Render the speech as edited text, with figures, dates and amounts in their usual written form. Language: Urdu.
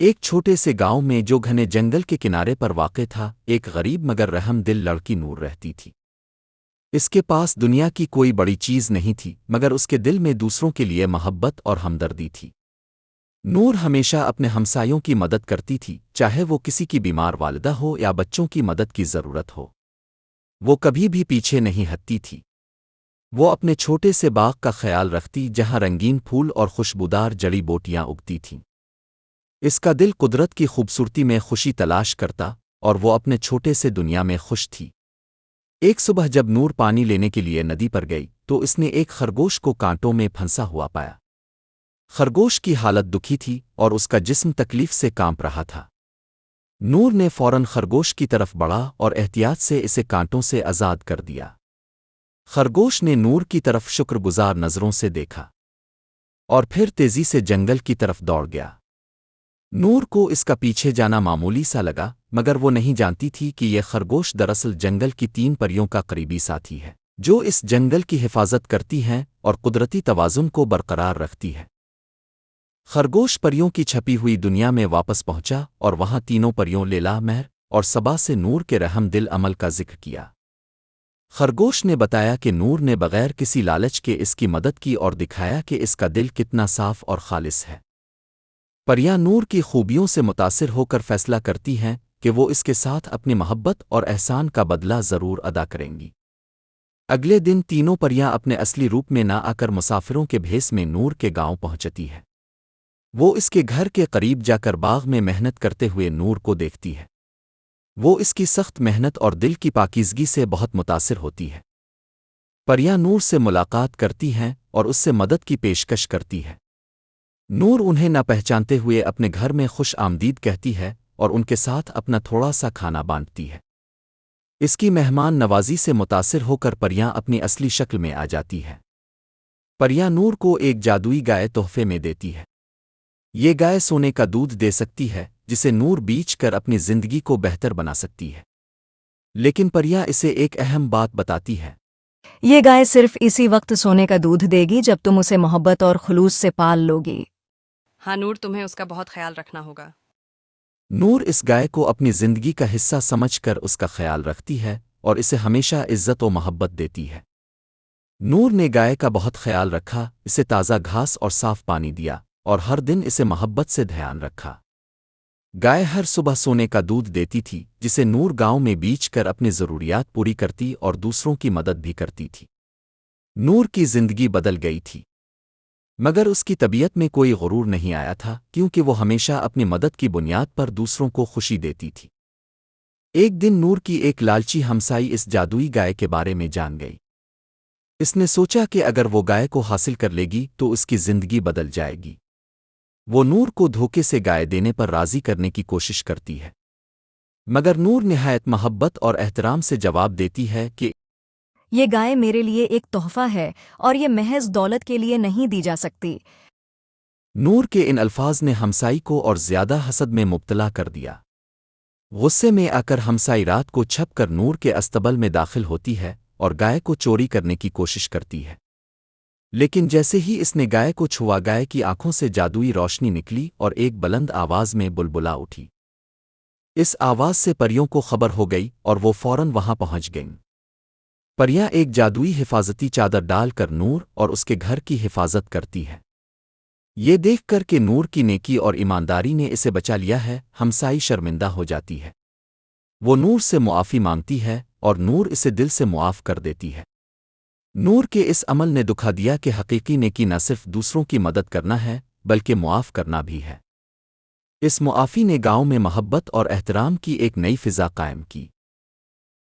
ایک چھوٹے سے گاؤں میں جو گھنے جنگل کے کنارے پر واقع تھا، ایک غریب مگر رحم دل لڑکی نور رہتی تھی۔ اس کے پاس دنیا کی کوئی بڑی چیز نہیں تھی، مگر اس کے دل میں دوسروں کے لیے محبت اور ہمدردی تھی۔ نور ہمیشہ اپنے ہمسایوں کی مدد کرتی تھی، چاہے وہ کسی کی بیمار والدہ ہو یا بچوں کی مدد کی ضرورت ہو۔ وہ کبھی بھی پیچھے نہیں ہٹتی تھی۔ وہ اپنے چھوٹے سے باغ کا خیال رکھتی جہاں رنگین پھول اور خوشبودار جڑی بوٹیاں اگتی تھیں۔ اس کا دل قدرت کی خوبصورتی میں خوشی تلاش کرتا، اور وہ اپنے چھوٹے سے دنیا میں خوش تھی۔ ایک صبح جب نور پانی لینے کے لیے ندی پر گئی تو اس نے ایک خرگوش کو کانٹوں میں پھنسا ہوا پایا۔ خرگوش کی حالت دکھی تھی اور اس کا جسم تکلیف سے کانپ رہا تھا۔ نور نے فوراً خرگوش کی طرف بڑھا اور احتیاط سے اسے کانٹوں سے آزاد کر دیا۔ خرگوش نے نور کی طرف شکر گزار نظروں سے دیکھا اور پھر تیزی سے جنگل کی طرف دوڑ گیا۔ نور کو اس کا پیچھے جانا معمولی سا لگا، مگر وہ نہیں جانتی تھی کہ یہ خرگوش دراصل جنگل کی 3 پریوں کا قریبی ساتھی ہے، جو اس جنگل کی حفاظت کرتی ہیں اور قدرتی توازن کو برقرار رکھتی ہے۔ خرگوش پریوں کی چھپی ہوئی دنیا میں واپس پہنچا اور وہاں تینوں پریوں لیلا، مہر اور صبا سے نور کے رحم دل عمل کا ذکر کیا۔ خرگوش نے بتایا کہ نور نے بغیر کسی لالچ کے اس کی مدد کی اور دکھایا کہ اس کا دل کتنا صاف اور خالص ہے۔ پریاں نور کی خوبیوں سے متاثر ہو کر فیصلہ کرتی ہیں کہ وہ اس کے ساتھ اپنی محبت اور احسان کا بدلہ ضرور ادا کریں گی۔ اگلے دن تینوں پریاں اپنے اصلی روپ میں نہ آ کر مسافروں کے بھیس میں نور کے گاؤں پہنچتی ہے۔ وہ اس کے گھر کے قریب جا کر باغ میں محنت کرتے ہوئے نور کو دیکھتی ہے۔ وہ اس کی سخت محنت اور دل کی پاکیزگی سے بہت متاثر ہوتی ہے۔ پریاں نور سے ملاقات کرتی ہیں اور اس سے مدد کی پیشکش کرتی ہے۔ نور انہیں نہ پہچانتے ہوئے اپنے گھر میں خوش آمدید کہتی ہے اور ان کے ساتھ اپنا تھوڑا سا کھانا بانٹتی ہے۔ اس کی مہمان نوازی سے متاثر ہو کر پریاں اپنی اصلی شکل میں آ جاتی ہے۔ پریاں نور کو ایک جادوئی گائے تحفے میں دیتی ہے۔ یہ گائے سونے کا دودھ دے سکتی ہے جسے نور بیچ کر اپنی زندگی کو بہتر بنا سکتی ہے۔ لیکن پریاں اسے ایک اہم بات بتاتی ہے۔ یہ گائے صرف اسی وقت سونے کا دودھ دے گی جب تم اسے محبت اور خلوص سے پال لو گی۔ ہاں نور، تمہیں اس کا بہت خیال رکھنا ہوگا۔ نور اس گائے کو اپنی زندگی کا حصہ سمجھ کر اس کا خیال رکھتی ہے اور اسے ہمیشہ عزت و محبت دیتی ہے۔ نور نے گائے کا بہت خیال رکھا، اسے تازہ گھاس اور صاف پانی دیا اور ہر دن اسے محبت سے دھیان رکھا۔ گائے ہر صبح سونے کا دودھ دیتی تھی جسے نور گاؤں میں بیچ کر اپنی ضروریات پوری کرتی اور دوسروں کی مدد بھی کرتی تھی۔ نور کی زندگی بدل گئی تھی، مگر اس کی طبیعت میں کوئی غرور نہیں آیا تھا، کیونکہ وہ ہمیشہ اپنی مدد کی بنیاد پر دوسروں کو خوشی دیتی تھی۔ ایک دن نور کی ایک لالچی ہمسائی اس جادوئی گائے کے بارے میں جان گئی۔ اس نے سوچا کہ اگر وہ گائے کو حاصل کر لے گی تو اس کی زندگی بدل جائے گی۔ وہ نور کو دھوکے سے گائے دینے پر راضی کرنے کی کوشش کرتی ہے، مگر نور نہایت محبت اور احترام سے جواب دیتی ہے کہ یہ گائے میرے لیے ایک تحفہ ہے اور یہ محض دولت کے لیے نہیں دی جا سکتی۔ نور کے ان الفاظ نے ہمسائی کو اور زیادہ حسد میں مبتلا کر دیا۔ غصے میں آ کر ہمسائی رات کو چھپ کر نور کے استبل میں داخل ہوتی ہے اور گائے کو چوری کرنے کی کوشش کرتی ہے۔ لیکن جیسے ہی اس نے گائے کو چھوا، گائے کی آنکھوں سے جادوئی روشنی نکلی اور ایک بلند آواز میں بلبلا اٹھی۔ اس آواز سے پریوں کو خبر ہو گئی اور وہ فوراً وہاں پہنچ گئیں۔ پریاں ایک جادوئی حفاظتی چادر ڈال کر نور اور اس کے گھر کی حفاظت کرتی ہے۔ یہ دیکھ کر کہ نور کی نیکی اور ایمانداری نے اسے بچا لیا ہے، ہمسائی شرمندہ ہو جاتی ہے۔ وہ نور سے معافی مانگتی ہے اور نور اسے دل سے معاف کر دیتی ہے۔ نور کے اس عمل نے دکھا دیا کہ حقیقی نیکی نہ صرف دوسروں کی مدد کرنا ہے بلکہ معاف کرنا بھی ہے۔ اس معافی نے گاؤں میں محبت اور احترام کی ایک نئی فضا قائم کی۔